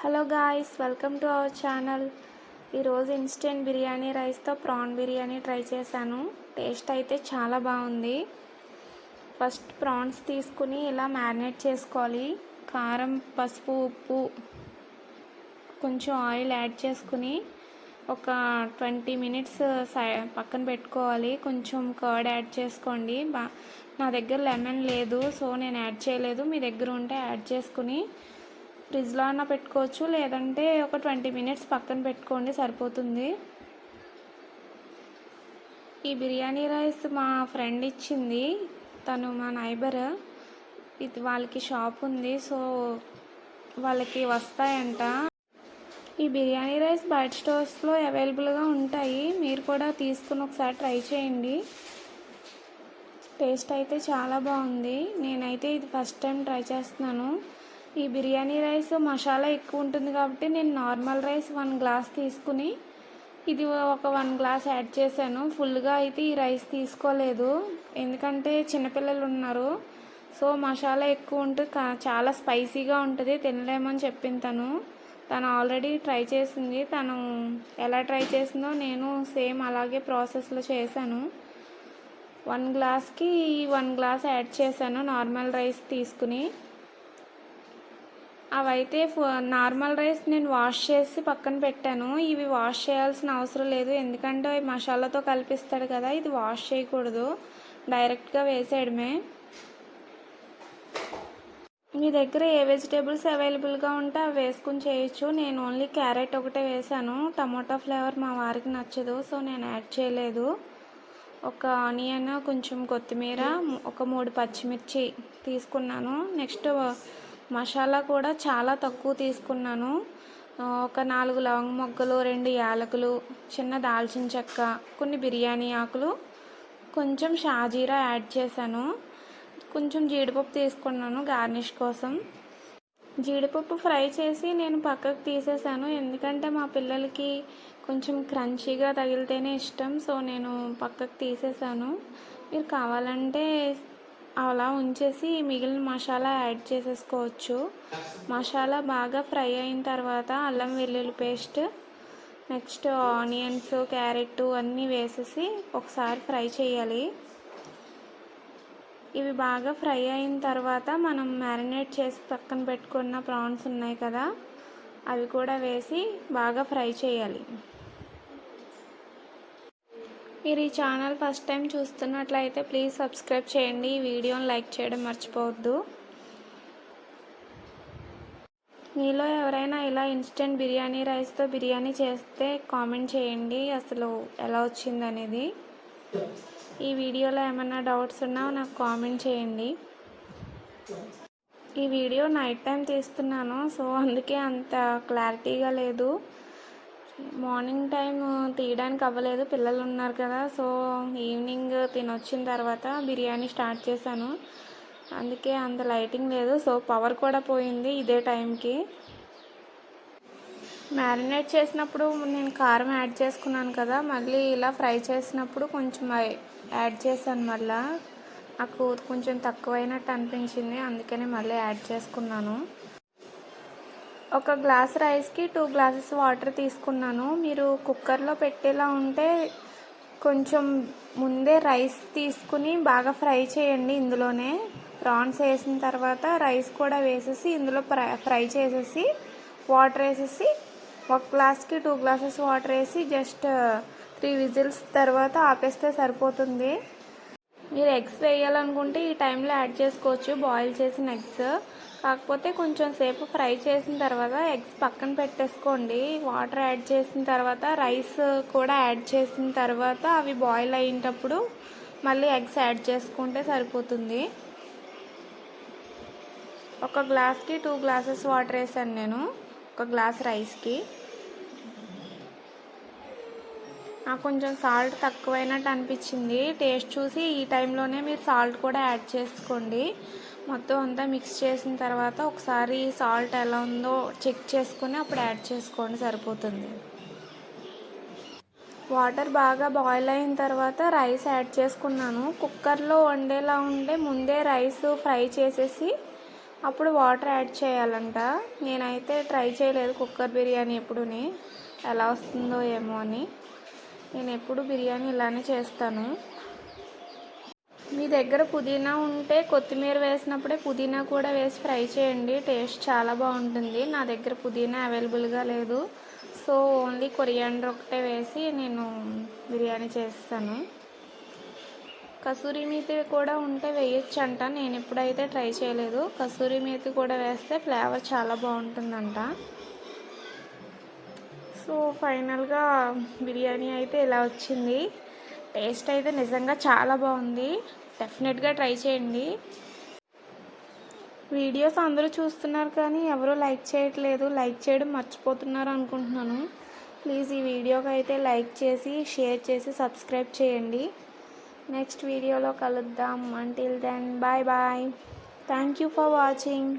Hello guys, welcome to our channel. ఈరోజు instant biryani రైస్తో PRAN biryani try చేశాను. టేస్ట్ అయితే చాలా బాగుంది. ఫస్ట్ ప్రాన్స్ తీసుకుని ఇలా మ్యారినేట్ చేసుకోవాలి. కారం, పసుపు, ఉప్పు, కొంచెం ఆయిల్ యాడ్ చేసుకుని ఒక 20 మినిట్స్ పక్కన పెట్టుకోవాలి. కొంచెం కర్డ్ యాడ్ చేసుకోండి. నా దగ్గర లెమన్ లేదు, సో నేను యాడ్ చేయలేదు. మీ దగ్గర ఉంటే యాడ్ చేసుకుని ఫ్రిడ్జ్లో అన్న పెట్టుకోవచ్చు, లేదంటే ఒక 20 మినిట్స్ పక్కన పెట్టుకోండి, సరిపోతుంది. ఈ బిర్యానీ రైస్ మా ఫ్రెండ్ ఇచ్చింది. తను మా నైబర్. ఇది వాళ్ళకి షాప్ ఉంది, సో వాళ్ళకి వస్తాయంట. ఈ బిర్యానీ రైస్ బయట స్టోర్స్లో అవైలబుల్గా ఉంటాయి. మీరు కూడా తీసుకుని ఒకసారి ట్రై చేయండి. టేస్ట్ అయితే చాలా బాగుంది. నేనైతే ఇది ఫస్ట్ టైం ట్రై చేస్తున్నాను. ఈ బిర్యానీ రైస్ మసాలా ఎక్కువ ఉంటుంది కాబట్టి నేను నార్మల్ రైస్ 1 గ్లాస్ తీసుకుని ఇది ఒక 1 గ్లాస్ యాడ్ చేశాను. ఫుల్గా అయితే ఈ రైస్ తీసుకోలేదు, ఎందుకంటే చిన్నపిల్లలు ఉన్నారు. సో మసాలా ఎక్కువ ఉంటుంది, చాలా స్పైసీగా ఉంటుంది, తినలేమని చెప్పింది తను ఆల్రెడీ ట్రై చేసింది. తను ఎలా ట్రై చేసిందో నేను సేమ్ అలాగే ప్రాసెస్లో చేశాను. 1 గ్లాస్కి 1 గ్లాస్ యాడ్ చేశాను నార్మల్ రైస్ తీసుకుని. అవైతే నార్మల్ రైస్ నేను వాష్ చేసి పక్కన పెట్టాను. ఇవి వాష్ చేయాల్సిన అవసరం లేదు, ఎందుకంటే మసాలాతో కలిపిస్తాడు కదా. ఇది వాష్ చేయకూడదు, డైరెక్ట్గా వేసేయడమే. మీ దగ్గర ఏ వెజిటేబుల్స్ అవైలబుల్గా ఉంటే అవి వేసుకుని చేయొచ్చు. నేను ఓన్లీ క్యారెట్ ఒకటే వేసాను. టమాటో ఫ్లేవర్ మా వారికి నచ్చదు, సో నేను యాడ్ చేయలేదు. ఒక ఆనియన్, కొంచెం కొత్తిమీర, ఒక 3 పచ్చిమిర్చి తీసుకున్నాను. నెక్స్ట్ మసాలా కూడా చాలా తక్కువ తీసుకున్నాను. ఒక 4 లవంగ మొగ్గలు, 2 యాలకులు, చిన్న దాల్చిన చెక్క, కొన్ని బిర్యానీ ఆకులు, కొంచెం షాజీరా యాడ్ చేశాను. కొంచెం జీడిపప్పు తీసుకున్నాను గార్నిష్ కోసం. జీడిపప్పు ఫ్రై చేసి నేను పక్కకు తీసేసాను, ఎందుకంటే మా పిల్లలకి కొంచెం క్రంచీగా తగిలితేనే ఇష్టం. సో నేను పక్కకు తీసేసాను. మీరు కావాలంటే అలా ఉంచేసి మిగిలిన మసాలా యాడ్ చేసేసుకోవచ్చు. మసాలా బాగా ఫ్రై అయిన తర్వాత అల్లం వెల్లుల్లి పేస్ట్, నెక్స్ట్ ఆనియన్స్, క్యారెట్ అన్నీ వేసేసి ఒకసారి ఫ్రై చేయాలి. ఇవి బాగా ఫ్రై అయిన తర్వాత మనం మ్యారినేట్ చేసి పక్కన పెట్టుకున్న ప్రాన్స్ ఉన్నాయి కదా, అవి కూడా వేసి బాగా ఫ్రై చేయాలి. మీరు ఈ ఛానల్ ఫస్ట్ టైం చూస్తున్నట్లయితే ప్లీజ్ సబ్స్క్రైబ్ చేయండి. ఈ వీడియోని లైక్ చేయడం మర్చిపోవద్దు. మీలో ఎవరైనా ఇలా ఇన్స్టెంట్ బిర్యానీ రైస్తో బిర్యానీ చేస్తే కామెంట్ చేయండి, అసలు ఎలా వచ్చిందనేది. ఈ వీడియోలో ఏమైనా డౌట్స్ ఉన్నా నాకు కామెంట్ చేయండి. ఈ వీడియో నైట్ టైం తీస్తున్నాను, సో అందుకే అంత క్లారిటీగా లేదు. మార్నింగ్ టైం తీయడానికి అవ్వలేదు, పిల్లలు ఉన్నారు కదా. సో ఈవినింగ్ తినొచ్చిన తర్వాత బిర్యానీ స్టార్ట్ చేశాను, అందుకే అంత లైటింగ్ లేదు. సో పవర్ కూడా పోయింది ఇదే టైంకి. మ్యారినేట్ చేసినప్పుడు నేను కారం యాడ్ చేసుకున్నాను కదా, మళ్ళీ ఇలా ఫ్రై చేసినప్పుడు కొంచెం యాడ్ చేశాను. మళ్ళీ నాకు కొంచెం తక్కువైనట్టు అనిపించింది, అందుకని మళ్ళీ యాడ్ చేసుకున్నాను. ఒక గ్లాస్ రైస్కి 2 గ్లాసెస్ వాటర్ తీసుకున్నాను. మీరు కుక్కర్లో పెట్టేలా ఉంటే కొంచెం ముందే రైస్ తీసుకుని బాగా ఫ్రై చేయండి. ఇందులోనే ప్రాన్స్ వేసిన తర్వాత రైస్ కూడా వేసేసి ఇందులో ఫ్రై చేసేసి వాటర్ వేసేసి 1 గ్లాస్కి 2 గ్లాసెస్ వాటర్ వేసి జస్ట్ 3 విజిల్స్ తర్వాత ఆపేస్తే సరిపోతుంది. మీరు ఎగ్స్ వేయాలనుకుంటే ఈ టైంలో యాడ్ చేసుకోవచ్చు, బాయిల్ చేసిన ఎగ్స్. కాకపోతే కొంచెం సేపు ఫ్రై చేసిన తర్వాత ఎగ్స్ పక్కన పెట్టేసుకోండి. వాటర్ యాడ్ చేసిన తర్వాత రైస్ కూడా యాడ్ చేసిన తర్వాత అవి బాయిల్ అయ్యేటప్పుడు మళ్ళీ ఎగ్స్ యాడ్ చేసుకుంటే సరిపోతుంది. 1 గ్లాస్కి 2 గ్లాసెస్ వాటర్ వేసాను నేను 1 గ్లాస్ రైస్కి. నాకు కొంచెం సాల్ట్ తక్కువైనట్టు అనిపించింది. టేస్ట్ చూసి ఈ టైంలోనే మీరు సాల్ట్ కూడా యాడ్ చేసుకోండి. మొత్తం అంతా మిక్స్ చేసిన తర్వాత ఒకసారి సాల్ట్ ఎలా ఉందో చెక్ చేసుకుని అప్పుడు యాడ్ చేసుకోండి, సరిపోతుంది. వాటర్ బాగా బాయిల్ అయిన తర్వాత రైస్ యాడ్ చేసుకున్నాను. కుక్కర్లో వండేలా ఉంటే ముందే రైస్ ఫ్రై చేసేసి అప్పుడు వాటర్ యాడ్ చేయాలంట. నేనైతే ట్రై చేయలేదు కుక్కర్ బిర్యానీ ఎప్పుడూని, ఎలా వస్తుందో ఏమో అని. నేను ఎప్పుడు బిర్యానీ ఇలానే చేస్తాను. మీ దగ్గర పుదీనా ఉంటే కొత్తిమీర వేసినప్పుడే పుదీనా కూడా వేసి ఫ్రై చేయండి, టేస్ట్ చాలా బాగుంటుంది. నా దగ్గర పుదీనా అవైలబుల్గా లేదు, సో ఓన్లీ కొరియాండర్ ఒకటే వేసి నేను బిర్యానీ చేస్తాను. కసూరి మేతి కూడా ఉంటే వేయొచ్చు అంట, నేను ఎప్పుడైతే ట్రై చేయలేదు. కసూరి మేతి కూడా వేస్తే ఫ్లేవర్ చాలా బాగుంటుందంట. సో ఫైనల్గా బిర్యానీ అయితే ఇలా వచ్చింది. టేస్ట్ అయితే నిజంగా చాలా బాగుంది, డెఫినెట్గా ట్రై చేయండి. వీడియోస్ అందరూ చూస్తున్నారు కానీ ఎవరూ లైక్ చేయట్లేదు, లైక్ చేయడం మర్చిపోతున్నారు అనుకుంటున్నాను. ప్లీజ్ ఈ వీడియోకి అయితే లైక్ చేసి షేర్ చేసి సబ్స్క్రైబ్ చేయండి. నెక్స్ట్ వీడియోలో కలుద్దాం. Until then bye bye. Thank you for watching.